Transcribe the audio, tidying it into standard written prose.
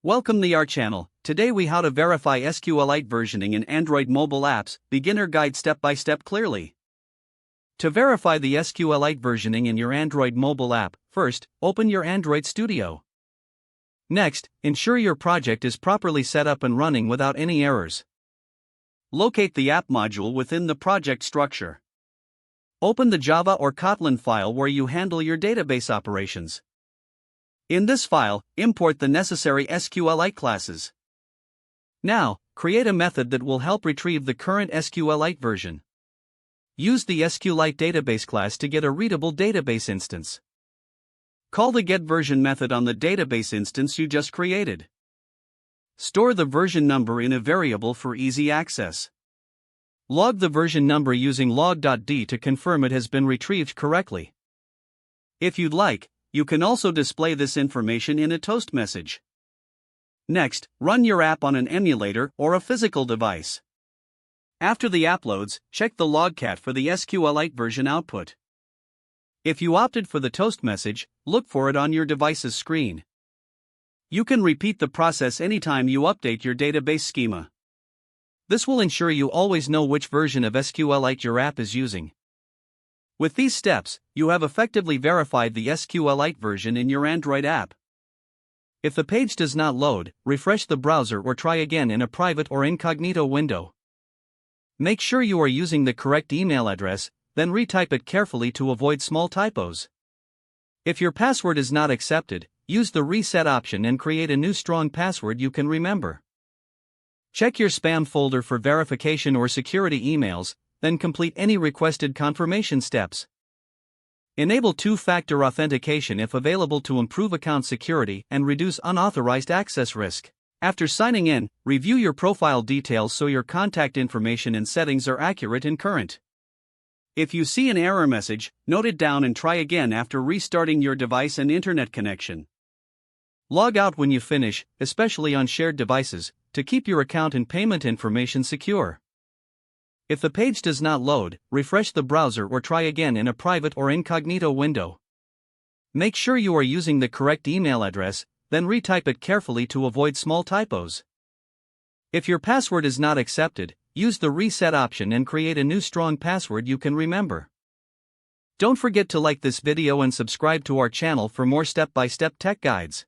Welcome to our channel. Today we how to verify SQLite versioning in Android mobile apps, beginner guide step by step clearly. To verify the SQLite versioning in your Android mobile app, first, open your Android Studio. Next, ensure your project is properly set up and running without any errors. Locate the app module within the project structure. Open the Java or Kotlin file where you handle your database operations. In this file, import the necessary SQLite classes. Now, create a method that will help retrieve the current SQLite version. Use the SQLite database class to get a readable database instance. Call the getVersion method on the database instance you just created. Store the version number in a variable for easy access. Log the version number using log.d to confirm it has been retrieved correctly. If you'd like, you can also display this information in a toast message. Next, run your app on an emulator or a physical device. After the app loads, check the logcat for the SQLite version output. If you opted for the toast message, look for it on your device's screen. You can repeat the process anytime you update your database schema. This will ensure you always know which version of SQLite your app is using. With these steps, you have effectively verified the SQLite version in your Android app. If the page does not load, refresh the browser or try again in a private or incognito window. Make sure you are using the correct email address, then retype it carefully to avoid small typos. If your password is not accepted, use the reset option and create a new strong password you can remember. Check your spam folder for verification or security emails, then complete any requested confirmation steps. Enable two-factor authentication if available to improve account security and reduce unauthorized access risk. After signing in, review your profile details so your contact information and settings are accurate and current. If you see an error message, note it down and try again after restarting your device and internet connection. Log out when you finish, especially on shared devices, to keep your account and payment information secure. If the page does not load, refresh the browser or try again in a private or incognito window. Make sure you are using the correct email address, then retype it carefully to avoid small typos. If your password is not accepted, use the reset option and create a new strong password you can remember. Don't forget to like this video and subscribe to our channel for more step-by-step tech guides.